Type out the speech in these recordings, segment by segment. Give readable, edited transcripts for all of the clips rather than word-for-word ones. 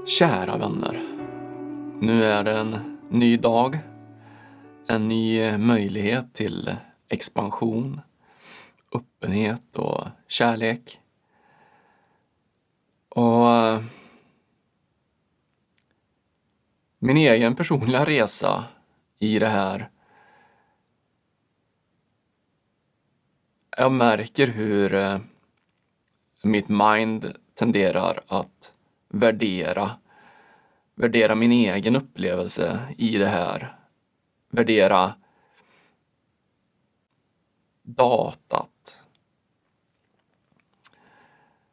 Kära vänner, nu är det en ny dag, en ny möjlighet till expansion, öppenhet och kärlek. Och min egen personliga resa i det här. Jag märker hur mitt mind tenderar att värdera min egen upplevelse i det här. Värdera datat.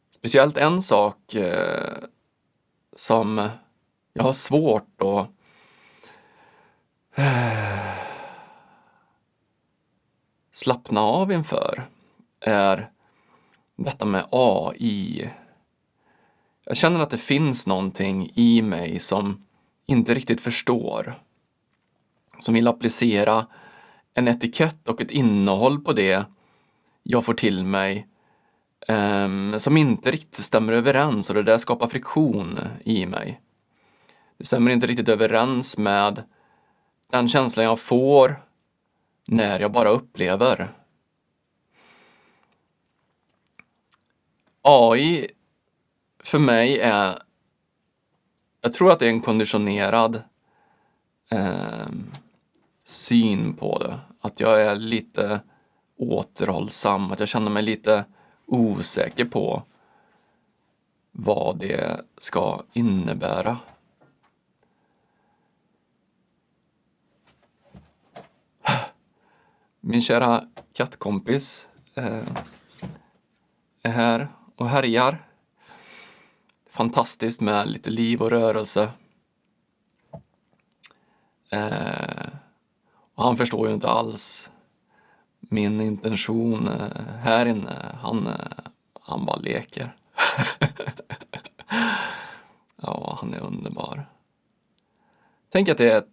Speciellt en sak som jag har svårt att slappna av inför är detta med AI. Jag känner att det finns någonting i mig som inte riktigt förstår. Som vill applicera en etikett och ett innehåll på det jag får till mig som inte riktigt stämmer överens, och det där skapar friktion i mig. Det stämmer inte riktigt överens med den känslan jag får när jag bara upplever. AI för mig är, jag tror att det är en konditionerad syn på det. Att jag är lite återhållsam, att jag känner mig lite osäker på vad det ska innebära. Min kära kattkompis är här och härjar. Fantastiskt med lite liv och rörelse. Och han förstår ju inte alls min intention här inne. Han bara leker. Ja, han är underbar. Tänk att det är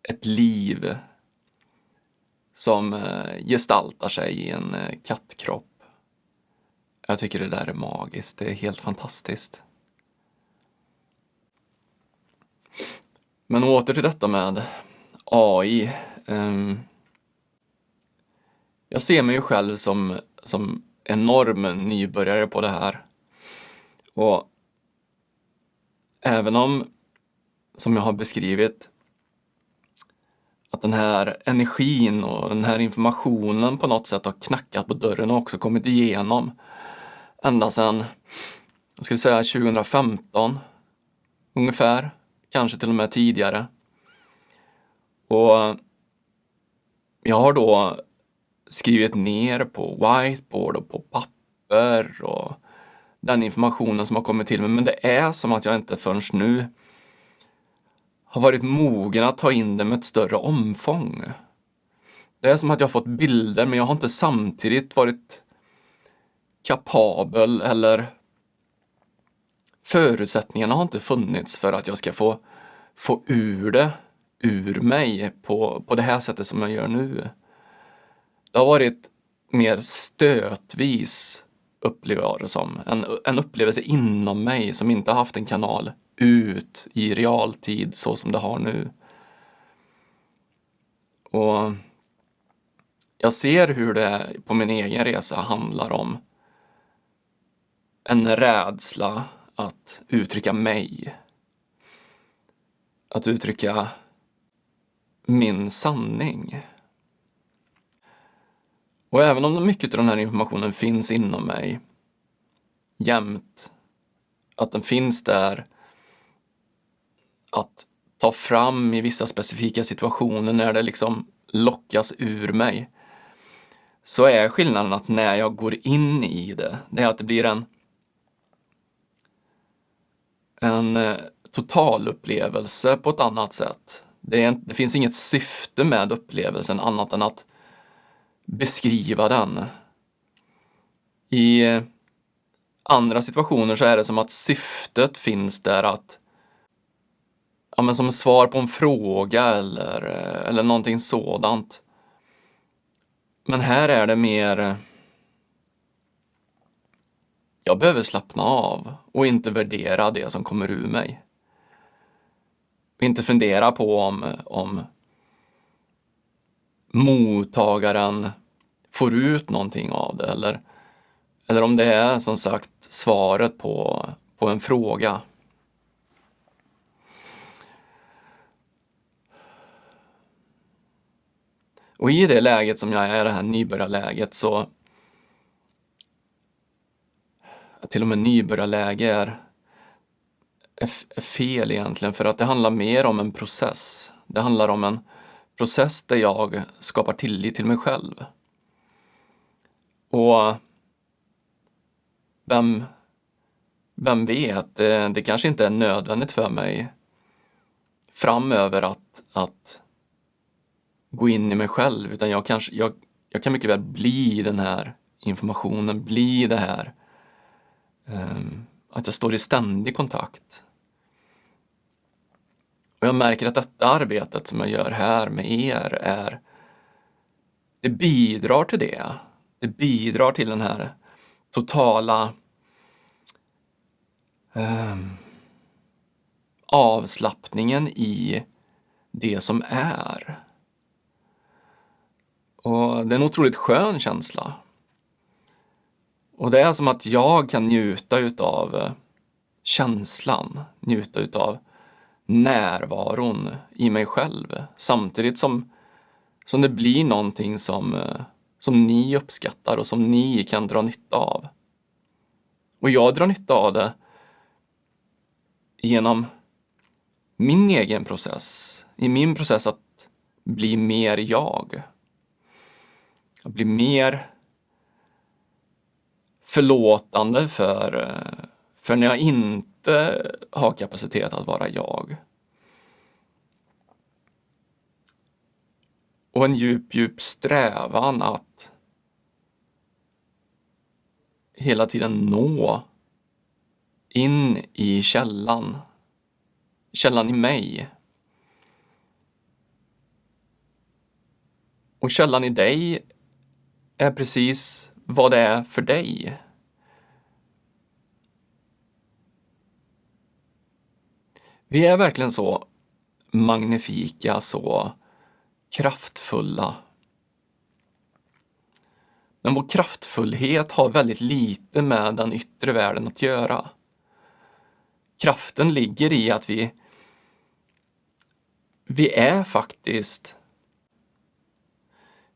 ett liv som gestaltar sig i en kattkropp. Jag tycker det där är magiskt. Det är helt fantastiskt. Men åter till detta med AI. Jag ser mig ju själv som enorm nybörjare på det här. Och även om, som jag har beskrivit, att den här energin och den här informationen på något sätt har knackat på dörren och också kommit igenom ända sedan, jag skulle säga 2015 ungefär, kanske till och med tidigare. Och jag har då skrivit ner på whiteboard och på papper och den informationen som har kommit till mig, men det är som att jag inte förrän nu har varit mogen att ta in det med ett större omfång. Det är som att jag har fått bilder, men jag har inte samtidigt varit kapabel, eller förutsättningarna har inte funnits för att jag ska få ur mig på det här sättet som jag gör nu. Det har varit mer stötvis, upplever jag det som. En upplevelse inom mig som inte har haft en kanal ut i realtid så som det har nu. Och jag ser hur det på min egen resa handlar om en rädsla att uttrycka mig. Att uttrycka min sanning. Och även om mycket av den här informationen finns inom mig jämt, att den finns där att ta fram i vissa specifika situationer när det liksom lockas ur mig, så är skillnaden att när jag går in i det är att det blir en totalupplevelse på ett annat sätt. Det finns inget syfte med upplevelsen annat än att beskriva den. I andra situationer så är det som att syftet finns där att, ja, men som svar på en fråga eller någonting sådant. Men här är det mer, jag behöver slappna av och inte värdera det som kommer ur mig. och inte fundera på om mottagaren får ut någonting av det eller om det är som sagt svaret på en fråga. Och i det läget som jag är, det här nybörjarläget, så till och med nybörjarläge är fel egentligen, för att det handlar mer om en process. Det handlar om en process där jag skapar tillit till mig själv. Och vem vet, det kanske inte är nödvändigt för mig framöver att gå in i mig själv, utan jag kan mycket väl bli den här informationen, bli det här att jag står i ständig kontakt. Och jag märker att detta arbetet som jag gör här med er det bidrar till det. Det bidrar till den här totala avslappningen i det som är. Och det är en otroligt skön känsla. Och det är som att jag kan njuta utav känslan, njuta utav närvaron i mig själv, samtidigt som det blir någonting som ni uppskattar och som ni kan dra nytta av. Och jag drar nytta av det genom min egen process, i min process att bli mer jag. Att bli mer förlåtande för när jag inte har kapacitet att vara jag. Och en djup strävan att hela tiden nå in i källan i mig. Och källan i dig är precis vad det är för dig. Vi är verkligen så magnifika, så kraftfulla. Men vår kraftfullhet har väldigt lite med den yttre världen att göra. Kraften ligger i att vi är faktiskt,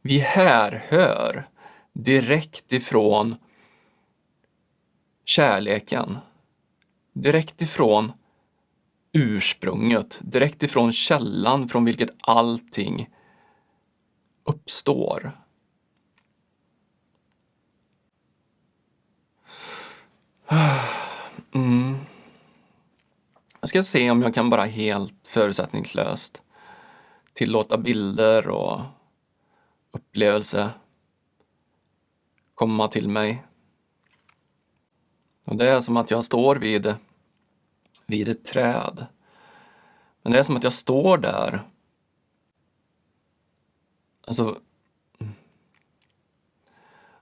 vi härhör direkt ifrån kärleken, direkt ifrån ursprunget, direkt ifrån källan från vilket allting uppstår. Jag ska se om jag kan bara helt förutsättningslöst tillåta bilder och upplevelse komma till mig. Och det är som att jag står vid ett träd. Men det är som att jag står där. Alltså,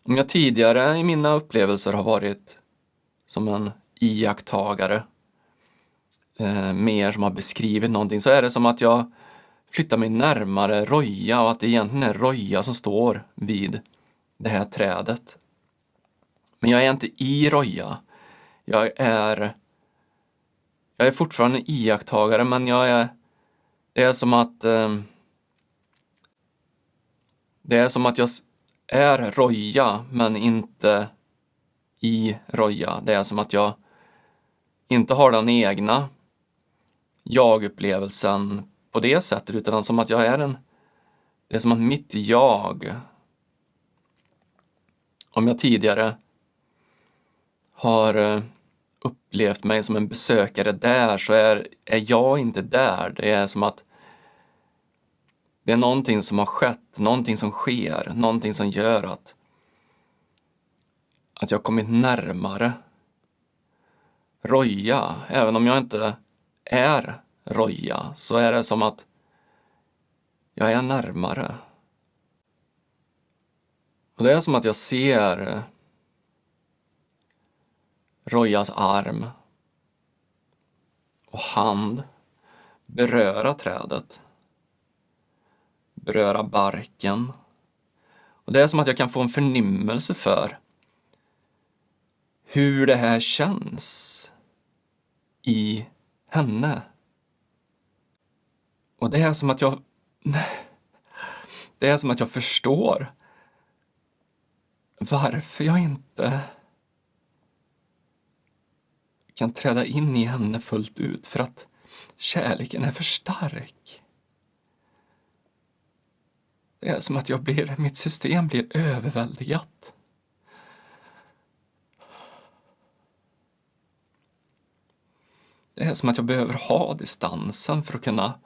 om jag tidigare i mina upplevelser har varit som en iakttagare, mer som har beskrivit någonting, så är det som att jag flyttar mig närmare Roja och att det egentligen är Roja som står vid det här trädet. Men jag är inte i Roja. Jag är fortfarande en iakttagare, men det är som att jag är Roja, men inte i Roja. Det är som att jag inte har den egna jag-upplevelsen på det sättet, utan som att det är som att mitt jag, om jag tidigare har upplevt mig som en besökare där, så är jag inte där. Det är som att det är någonting som har skett, någonting som sker, någonting som gör att jag har kommit närmare Roja. Även om jag inte är Roja, så är det som att jag är närmare. Och det är som att jag ser Rojas arm och hand beröra trädet. Beröra barken. Och det är som att jag kan få en förnimmelse för hur det här känns i henne. Och det är som att jag förstår varför jag inte kan träda in i henne fullt ut, för att kärleken är för stark. Det är som att mitt system blir överväldigat. Det är som att jag behöver ha distansen för att kunna...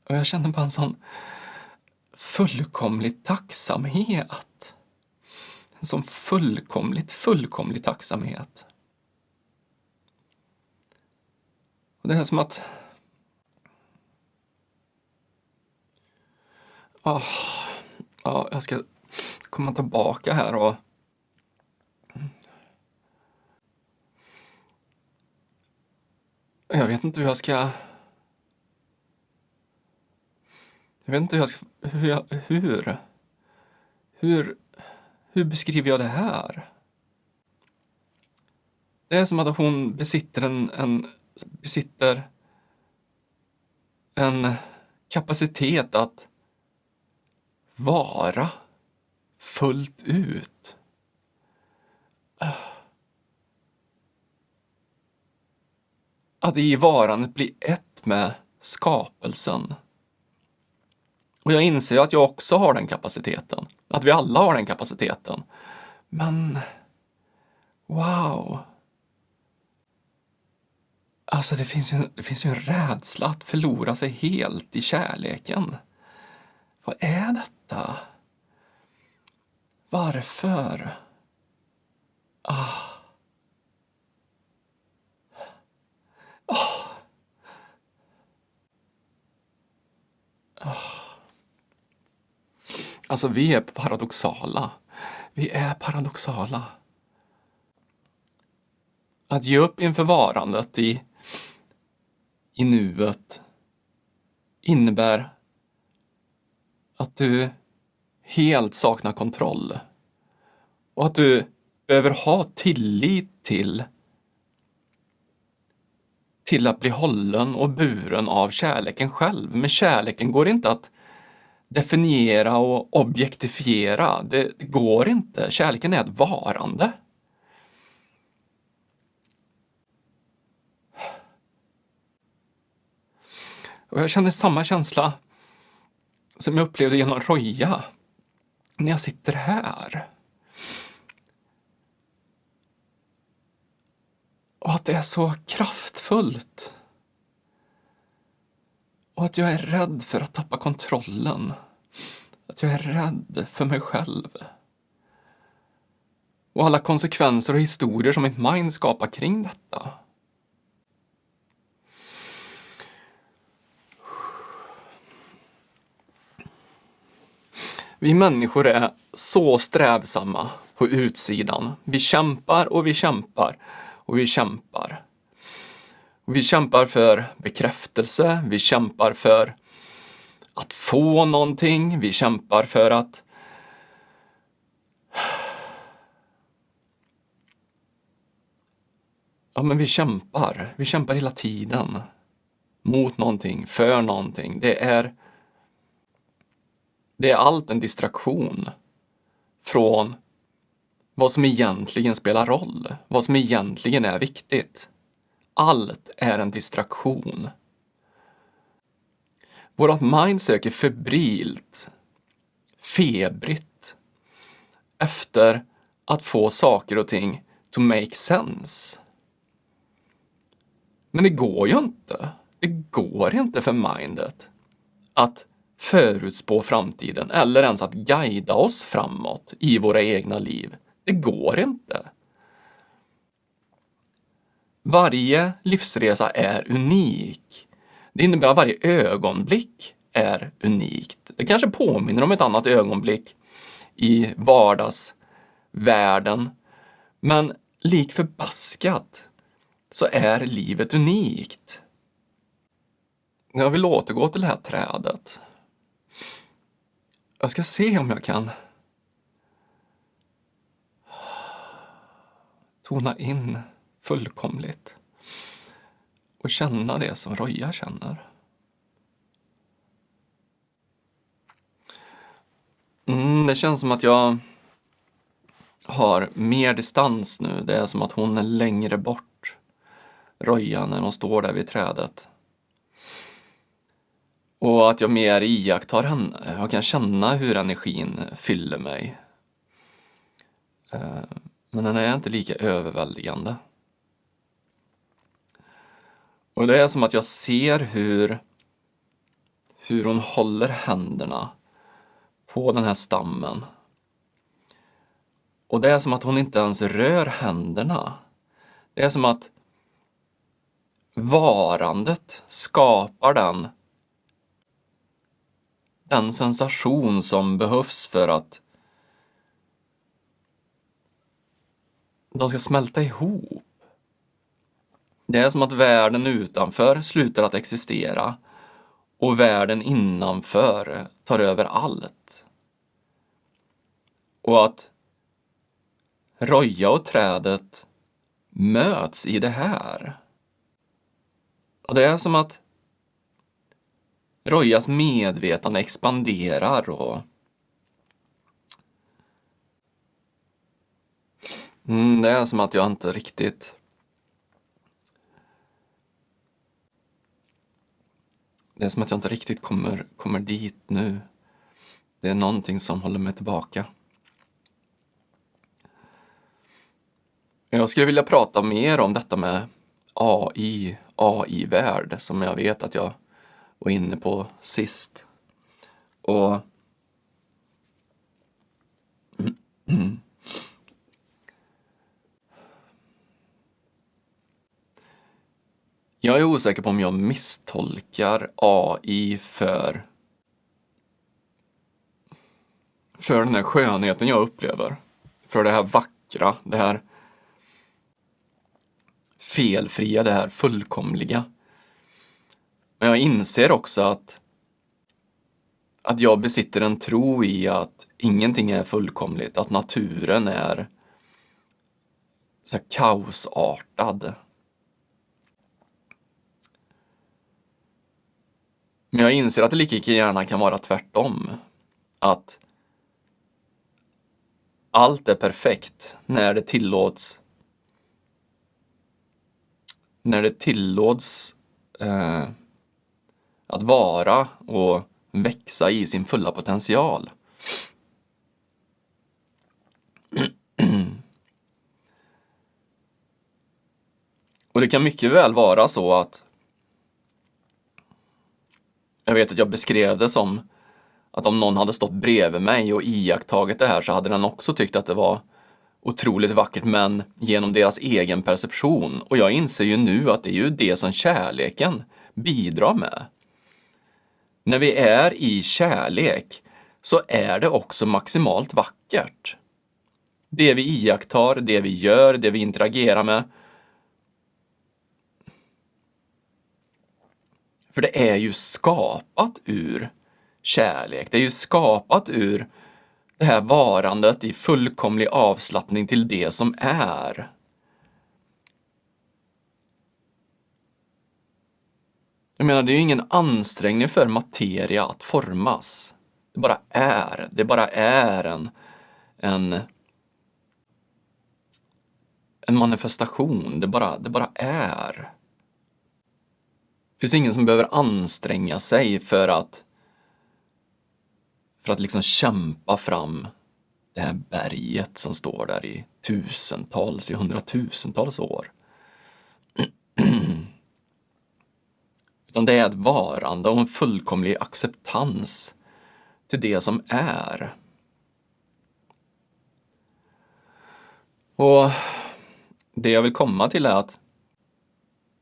Och jag känner bara en sån fullkomlig tacksamhet. En sån fullkomlig tacksamhet. Och det är som att... jag ska komma tillbaka här och... Jag vet inte hur jag ska... Hur beskriver jag det här? Det är som att hon besitter en kapacitet att vara fullt ut. Att i varandet bli ett med skapelsen. Och jag inser att jag också har den kapaciteten. Att vi alla har den kapaciteten. Men, wow. Alltså det finns ju en rädsla att förlora sig helt i kärleken. Vad är detta? Varför? Alltså vi är paradoxala. Vi är paradoxala. Att ge upp inför varandet i nuet innebär att du helt saknar kontroll. Och att du behöver ha tillit till att bli hållen och buren av kärleken själv. Men kärleken går inte att definiera och objektifiera. Det går inte. Kärleken är ett varande. Och jag känner samma känsla som jag upplevde genom Roja när jag sitter här. Och att det är så kraftfullt. Och att jag är rädd för att tappa kontrollen. Att jag är rädd för mig själv. Och alla konsekvenser och historier som mitt mind skapar kring detta. Vi människor är så strävsamma på utsidan. Vi kämpar och vi kämpar och vi kämpar. Och vi kämpar för bekräftelse, vi kämpar för att få någonting, vi kämpar för att men vi kämpar hela tiden mot någonting, för någonting. Det är allt en distraktion från vad som egentligen spelar roll, vad som egentligen är viktigt. Allt är en distraktion. Vårat mind söker febrigt efter att få saker och ting to make sense. Men det går ju inte. Det går inte för mindet att förutspå framtiden eller ens att guida oss framåt i våra egna liv. Det går inte. Varje livsresa är unik. Det innebär att varje ögonblick är unikt. Det kanske påminner om ett annat ögonblick i vardagsvärlden världen. Men lik förbaskat så är livet unikt. Jag vill återgå till det här trädet. Jag ska se om jag kan tona in fullkomligt och känna det som Roja känner. Det känns som att jag har mer distans nu. Det är som att hon är längre bort, Roja, när hon står där vid trädet. Och att jag mer iakttar henne. Jag kan känna hur energin fyller mig. Men den är inte lika överväldigande. Och det är som att jag ser hur hon håller händerna på den här stammen. Och det är som att hon inte ens rör händerna. Det är som att varandet skapar den sensation som behövs för att de ska smälta ihop. Det är som att världen utanför slutar att existera och världen innanför tar över allt. Och att Roja och trädet möts i det här. Och det är som att Rojas medvetande expanderar och det är som att jag inte riktigt kommer dit nu. Det är någonting som håller mig tillbaka. Jag skulle vilja prata mer om detta med AI-värld som jag vet att jag var inne på sist. Och jag är osäker på om jag misstolkar AI för den här skönheten jag upplever. För det här vackra, det här felfria, det här fullkomliga. Men jag inser också att jag besitter en tro i att ingenting är fullkomligt, att naturen är så här kaosartad. Men jag inser att det lika gärna kan vara tvärtom. Att allt är perfekt när det tillåts att vara och växa i sin fulla potential. Och det kan mycket väl vara så att jag vet att jag beskrev det som att om någon hade stått bredvid mig och iakttagit det här så hade den också tyckt att det var otroligt vackert, men genom deras egen perception. Och jag inser ju nu att det är ju det som kärleken bidrar med. När vi är i kärlek så är det också maximalt vackert. Det vi iakttar, det vi gör, det vi interagerar med. För det är ju skapat ur kärlek. Det är ju skapat ur det här varandet i fullkomlig avslappning till det som är. Jag menar, det är ju ingen ansträngning för materia att formas. Det bara är. Det bara är en manifestation. Det bara är. Det finns ingen som behöver anstränga sig för att liksom kämpa fram det här berget som står där i tusentals, i hundratusentals år. Utan det är ett varande och en fullkomlig acceptans till det som är. Och det jag vill komma till är att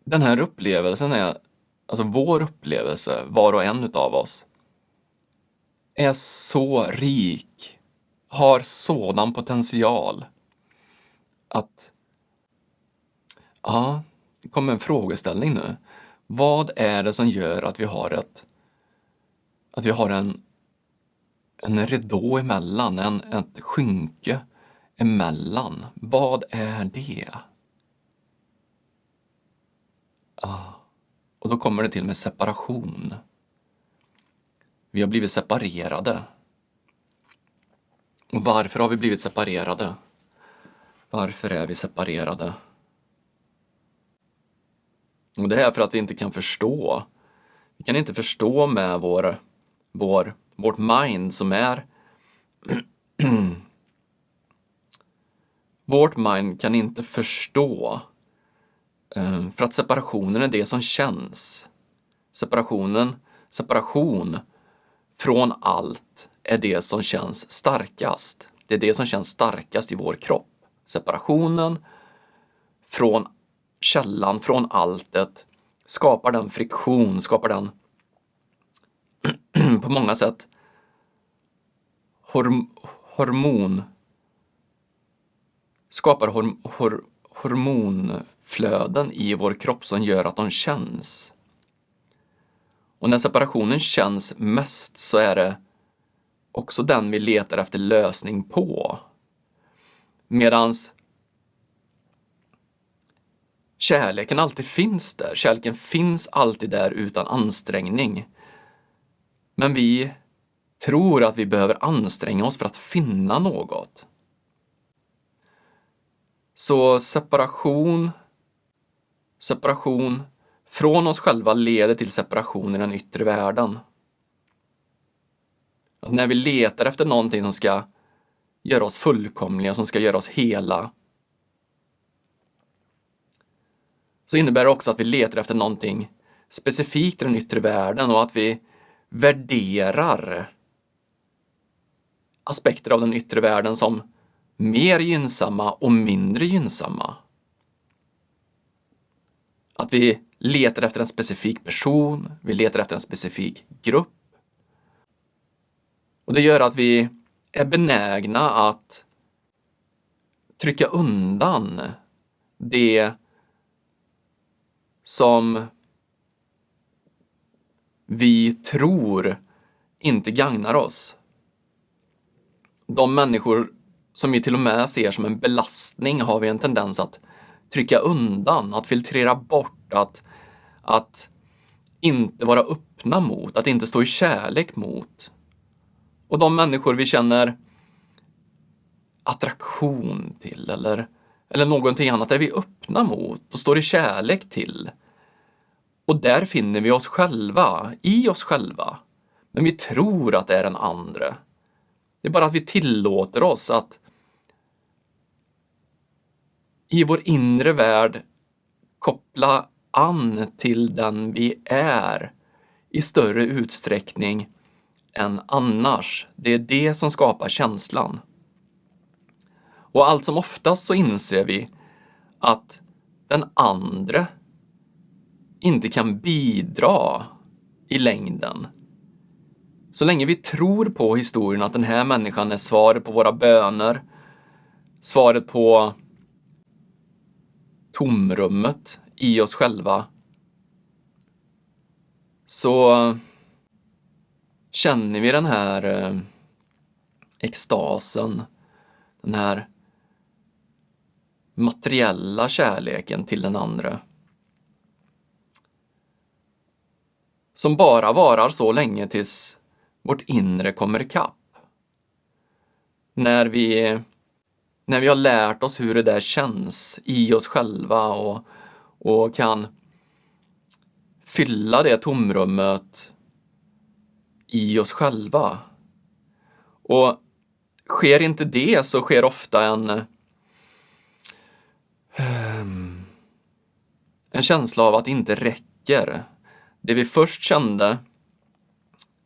den här upplevelsen är, alltså vår upplevelse, var och en utav oss, är så rik har sådan potential att, ja, det kommer en frågeställning nu. Vad är det som gör att vi har en ridå emellan, ett skynke emellan? Vad är det? Och då kommer det till med separation. Vi har blivit separerade. Och varför har vi blivit separerade? Varför är vi separerade? Och det är för att vi inte kan förstå. Vi kan inte förstå med vårt mind som är vårt mind kan inte förstå, för att separationen är det som känns. Separation från allt är det som känns starkast. Det är det som känns starkast i vår kropp. Separationen från källan, från alltet, skapar den friktion, skapar den på många sätt hormonflöden i vår kropp som gör att de känns. Och när separationen känns mest så är det också den vi letar efter lösning på. Medans kärleken alltid finns där. Kärleken finns alltid där utan ansträngning. Men vi tror att vi behöver anstränga oss för att finna något. Så separation från oss själva leder till separation i den yttre världen. Att när vi letar efter någonting som ska göra oss fullkomliga, som ska göra oss hela, så innebär det också att vi letar efter någonting specifikt i den yttre världen och att vi värderar aspekter av den yttre världen som mer gynnsamma och mindre gynnsamma. Att vi letar efter en specifik person, vi letar efter en specifik grupp. Och det gör att vi är benägna att trycka undan det som vi tror inte gagnar oss. De människor som vi till och med ser som en belastning har vi en tendens att trycka undan, att filtrera bort, att inte vara öppna mot, att inte stå i kärlek mot. Och de människor vi känner attraktion till eller någonting annat är vi öppna mot och står i kärlek till. Och där finner vi oss själva, i oss själva. Men vi tror att det är den andra. Det är bara att vi tillåter oss att i vår inre värld koppla an till den vi är i större utsträckning än annars. Det är det som skapar känslan. Och allt som oftast så inser vi att den andra inte kan bidra i längden. Så länge vi tror på historien att den här människan är svaret på våra böner, svaret på tomrummet i oss själva, så känner vi den här extasen, den här materiella kärleken till den andra. Som bara varar så länge tills vårt inre kommer ikapp. När vi har lärt oss hur det där känns i oss själva och kan fylla det tomrummet i oss själva. Och sker inte det så sker ofta en känsla av att det inte räcker. Det vi först kände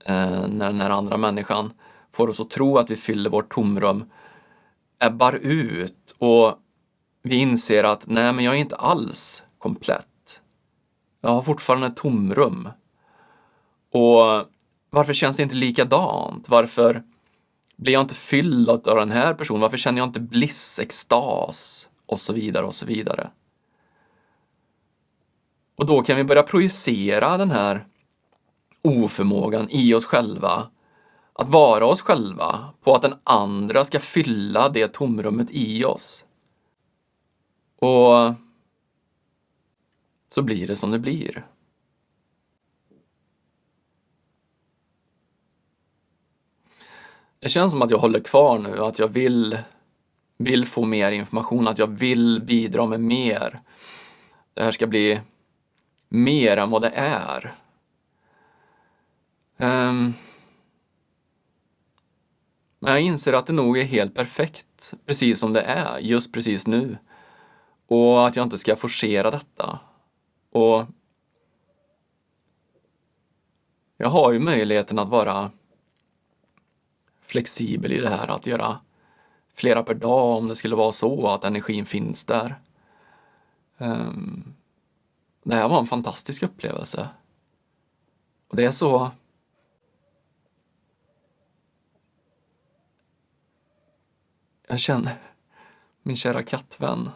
när den här andra människan får oss att tro att vi fyller vårt tomrum ebbar ut och vi inser att nej, men jag är inte alls komplett. Jag har fortfarande ett tomrum. Och varför känns det inte likadant? Varför blir jag inte fylld av den här personen? Varför känner jag inte bliss, extas? Och så vidare och så vidare. Och då kan vi börja projicera den här oförmågan i oss själva att vara oss själva på att den andra ska fylla det tomrummet i oss. Och så blir det som det blir. Det känns som att jag håller kvar nu, att jag vill få mer information, att jag vill bidra med mer. Det här ska bli mer än vad det är. Men jag inser att det nog är helt perfekt, precis som det är, just precis nu. Och att jag inte ska forcera detta. Och jag har ju möjligheten att vara flexibel i det här, att göra flera per dag om det skulle vara så att energin finns där. Det här var en fantastisk upplevelse. Och det är så... Jag känner min kära kattvän.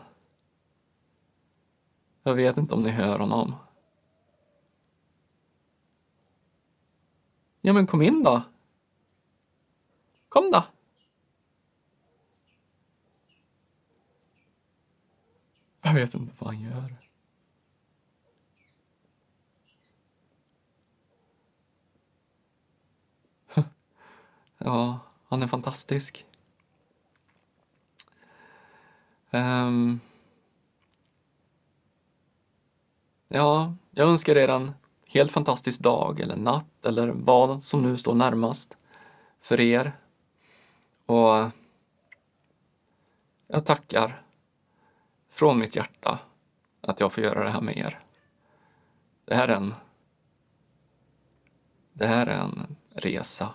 Jag vet inte om ni hör honom. Ja, men kom in då. Kom då. Jag vet inte vad han gör. Ja, han är fantastisk. Ja, jag önskar er en helt fantastisk dag eller natt eller vad som nu står närmast för er. Och jag tackar från mitt hjärta att jag får göra det här med er. Det här är en resa.